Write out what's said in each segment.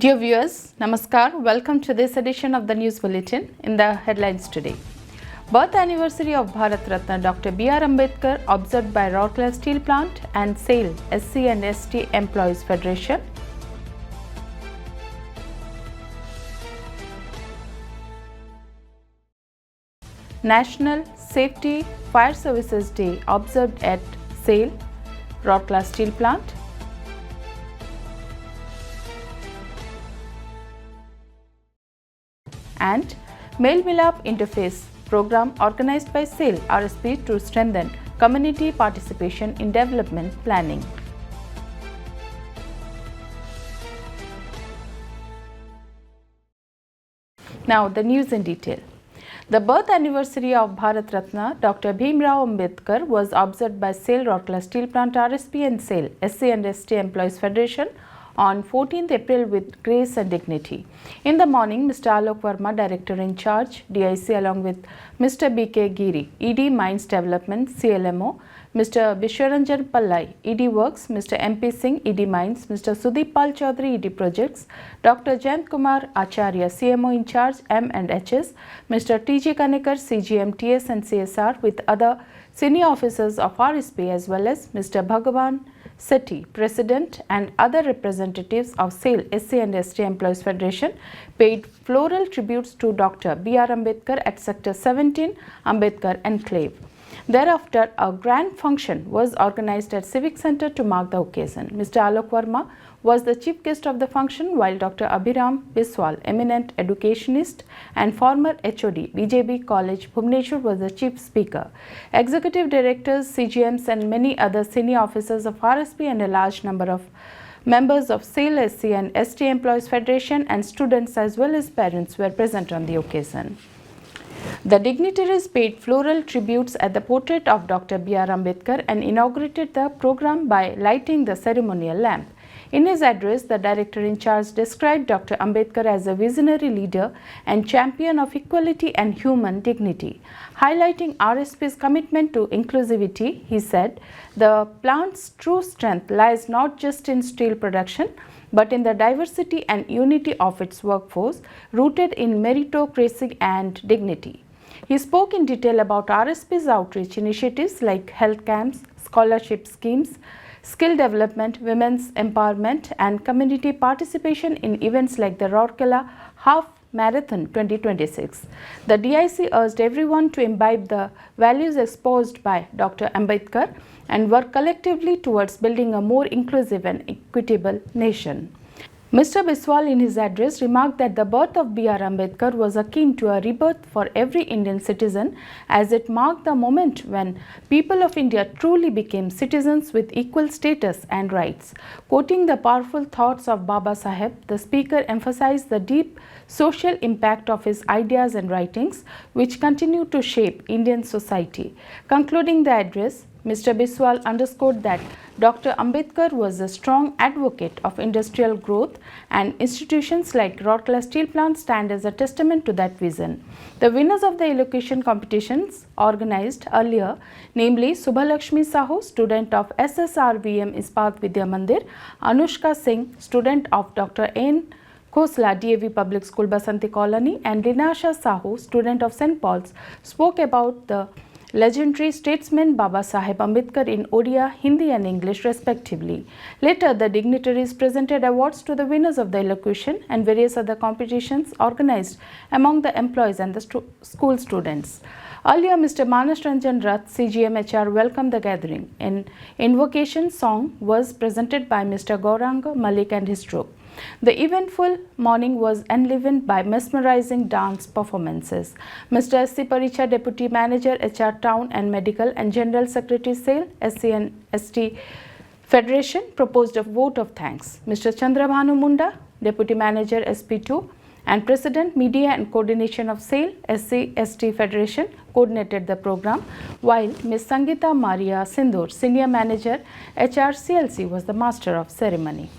Dear viewers, Namaskar. Welcome to this edition of the News Bulletin. In the headlines today, birth anniversary of Bharat Ratna Dr. B.R. Ambedkar observed by Rourkela Steel Plant and SAIL SC and ST Employees Federation. National Safety Fire Services Day observed at SAIL, Rourkela Steel Plant. And Male Milap Interface program organized by SAIL RSTV to strengthen community participation in development planning. Now the news in detail. The birth anniversary of Bharat Ratna Dr. Bhimrao Ambedkar was observed by SAIL Rourkela Steel Plant RSP and SAIL SC and ST Employees Federation on 14th April with grace and dignity. In the morning, Mr. Alok Verma, Director in Charge, DIC, along with Mr. B.K. Giri, ED Mines Development, CLMO, Mr. Vishwaranjan Pallai, ED Works, Mr. MP Singh, ED Mines, Mr. Sudeep Pal Chaudhary, ED Projects, Dr. Jayant Kumar Acharya, CMO in Charge, M&HS, Mr. T.J. Kanekar, CGM, TS and CSR with other senior officers of RSP as well as Mr. Bhagavan Sethi, President and other representatives of SAIL SC and ST Employees Federation paid floral tributes to Dr. B.R. Ambedkar at Sector 17 Ambedkar Enclave. Thereafter, a grand function was organized at Civic Center to mark the occasion. Mr. Alok Verma was the chief guest of the function, while Dr. Abhiram Biswal, eminent educationist and former HOD, BJB College, Bhubaneswar, was the chief speaker. Executive directors, CGMs and many other senior officers of RSP and a large number of members of SAIL SC and ST Employees Federation and students as well as parents were present on the occasion. The dignitaries paid floral tributes at the portrait of Dr. B.R. Ambedkar and inaugurated the program by lighting the ceremonial lamp. In his address, the director in charge described Dr. Ambedkar as a visionary leader and champion of equality and human dignity. Highlighting RSP's commitment to inclusivity, he said, the plant's true strength lies not just in steel production, but in the diversity and unity of its workforce, rooted in meritocracy and dignity. He spoke in detail about RSP's outreach initiatives like health camps, scholarship schemes, skill development, women's empowerment, and community participation in events like the Rourkela Half Marathon 2026. The DIC urged everyone to imbibe the values exposed by Dr. Ambedkar and work collectively towards building a more inclusive and equitable nation. Mr. Biswal in his address remarked that the birth of B.R. Ambedkar was akin to a rebirth for every Indian citizen, as it marked the moment when people of India truly became citizens with equal status and rights. Quoting the powerful thoughts of Baba Saheb, the speaker emphasized the deep social impact of his ideas and writings, which continue to shape Indian society. Concluding the address, Mr. Biswal underscored that Dr. Ambedkar was a strong advocate of industrial growth, and institutions like Rourkela Steel Plant stand as a testament to that vision. The winners of the elocution competitions organized earlier, namely Subhalakshmi Sahu, student of SSRVM Ispat Vidya Mandir, Anushka Singh, student of Dr. N. Khosla DAV Public School Basanti Colony, and Rinasha Sahu, student of St. Paul's, spoke about the legendary statesman Baba Saheb Ambedkar in Odia, Hindi and English respectively. Later, the dignitaries presented awards to the winners of the elocution and various other competitions organized among the employees and the school students. Earlier, Mr. Manas Ranjan Rath, CGM HR, welcomed the gathering. An invocation song was presented by Mr. Gaurang Malik and his troupe. The eventful morning was enlivened by mesmerizing dance performances. Mr. S.C. Paricha, Deputy Manager, HR Town and Medical and General Secretary SAIL, SC and ST Federation, proposed a vote of thanks. Mr. Chandrabhanu Munda, Deputy Manager, SP2 and President, Media and Coordination of SAIL, SC ST Federation, coordinated the program, while Ms. Sangeeta Maria Sindur, Senior Manager, HR CLC, was the Master of Ceremony.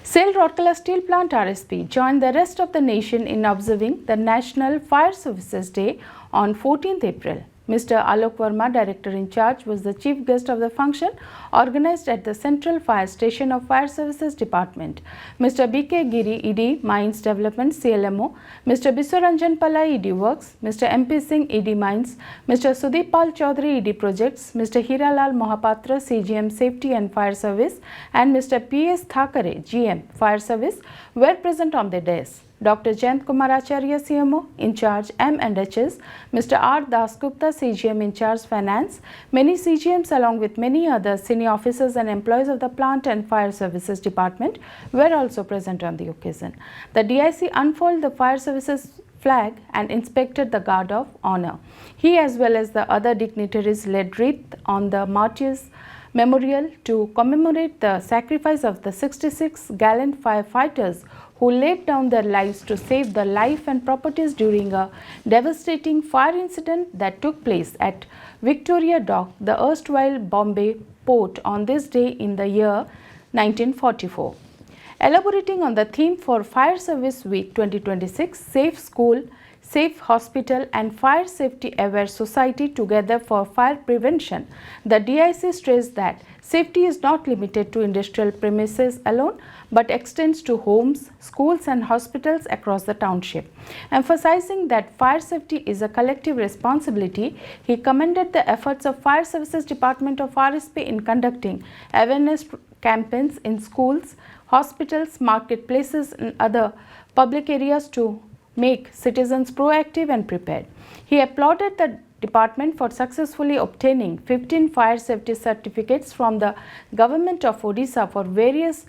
SAIL Rourkela Steel Plant RSP joined the rest of the nation in observing the National Fire Services Day on 14th April. Mr. Alok Verma, Director in Charge, was the chief guest of the function organized at the Central Fire Station of Fire Services Department. Mr. B.K. Giri, ED, Mines Development, CLMO, Mr. Biswaranjan Pillai, ED Works, Mr. M.P. Singh, ED Mines, Mr. Sudeep Pal Chaudhary, ED Projects, Mr. Hiralal Mohapatra, CGM Safety and Fire Service, and Mr. P.S. Thakare, GM Fire Service, were present on the dais. Dr. Jayant Kumar Acharya, CMO, in charge M&HS, Mr. R. Dasgupta, CGM in charge Finance, many CGMs along with many other senior officers and employees of the Plant and Fire Services Department were also present on the occasion. The DIC unfurled the Fire Services flag and inspected the Guard of Honor. He as well as the other dignitaries laid wreath on the martyrs' memorial to commemorate the sacrifice of the 66 gallant firefighters who laid down their lives to save the life and properties during a devastating fire incident that took place at Victoria Dock, the erstwhile Bombay port, on this day in the year 1944. Elaborating on the theme for Fire Service Week 2026, Safe School, Safe Hospital and Fire Safety Aware Society Together for Fire Prevention, the DIC stressed that safety is not limited to industrial premises alone but extends to homes, schools and hospitals across the township. Emphasizing that fire safety is a collective responsibility, he commended the efforts of Fire Services Department of RSP in conducting awareness campaigns in schools, hospitals, marketplaces and other public areas to make citizens proactive and prepared. He applauded the department for successfully obtaining 15 fire safety certificates from the government of Odisha for various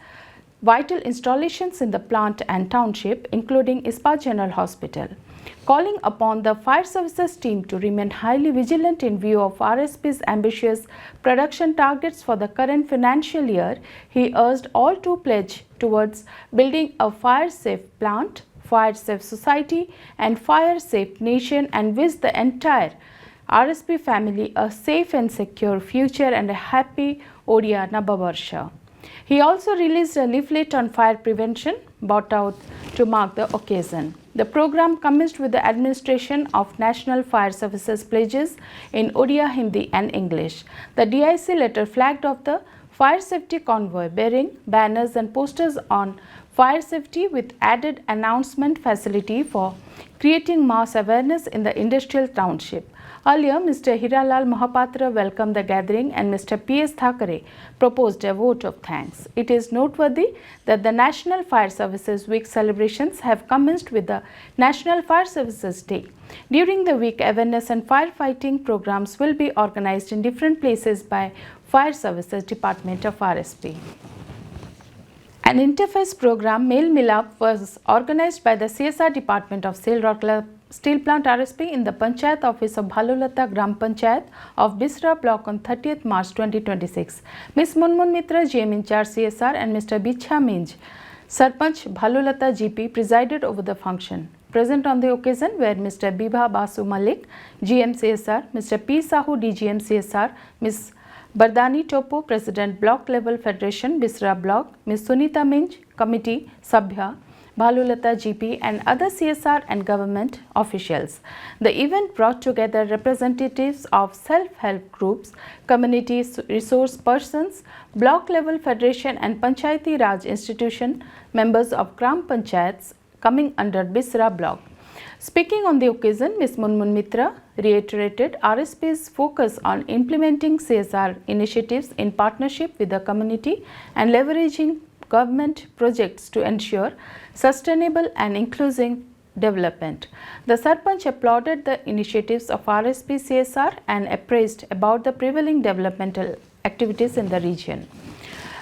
vital installations in the plant and township, including Ispat General Hospital. Calling upon the fire services team to remain highly vigilant in view of RSP's ambitious production targets for the current financial year, he urged all to pledge towards building a fire-safe plant, fire-safe society and fire-safe nation, and wish the entire RSP family a safe and secure future and a happy Odia Nabavarsha. He also released a leaflet on fire prevention brought out to mark the occasion. The program commenced with the administration of National Fire Services pledges in Odia, Hindi and English. The DIC later flagged off the fire safety convoy bearing banners and posters on fire safety with added announcement facility for creating mass awareness in the industrial township. Earlier, Mr. Hiralal Mohapatra welcomed the gathering and Mr. P.S. Thakare proposed a vote of thanks. It is noteworthy that the National Fire Services Week celebrations have commenced with the National Fire Services Day. During the week, awareness and firefighting programs will be organized in different places by Fire Services Department of RSP. An interface program, Mel Milap, was organized by the CSR Department of Rourkela Steel Plant RSP in the Panchayat Office of Bhalulata Gram Panchayat of Bisra Block on 30th March 2026. Ms. Munmun Mitra, GM in charge CSR, and Mr. Bichha Minj, Sarpanch Bhalulata GP, presided over the function. Present on the occasion were Mr. Bibha Basu Malik, GM CSR, Mr. P. Sahu, DGM CSR, Ms. Bardani Topo, President Block Level Federation, Bisra Block, Ms. Sunita Minj, Committee Sabhya, Bhalulata GP and other CSR and government officials. The event brought together representatives of self-help groups, community resource persons, block level federation and Panchayati Raj institution members of Gram Panchayats coming under Bisra block. Speaking on the occasion, Ms. Munmun Mitra reiterated RSP's focus on implementing CSR initiatives in partnership with the community and leveraging government projects to ensure sustainable and inclusive development. The Sarpanch applauded the initiatives of RSP CSR and appraised about the prevailing developmental activities in the region.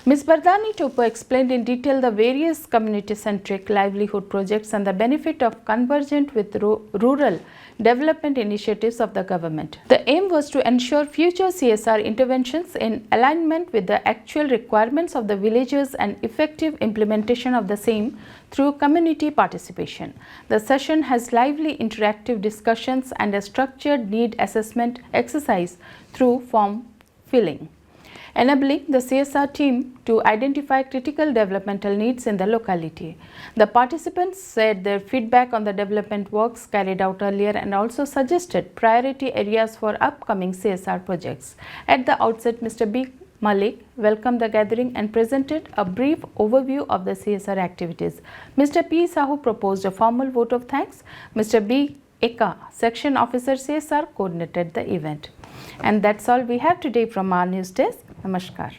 Ms. Bardani Topo explained in detail the various community-centric livelihood projects and the benefit of convergent with rural development initiatives of the government. The aim was to ensure future CSR interventions in alignment with the actual requirements of the villagers and effective implementation of the same through community participation. The session has lively interactive discussions and a structured need assessment exercise through form filling. enabling the CSR team to identify critical developmental needs in the locality. The participants shared their feedback on the development works carried out earlier and also suggested priority areas for upcoming CSR projects. At the outset, Mr. B. Malik welcomed the gathering and presented a brief overview of the CSR activities. Mr. P. Sahu proposed a formal vote of thanks. Mr. B. Eka, Section Officer CSR, coordinated the event. And that's all we have today from our news desk. Namaskar.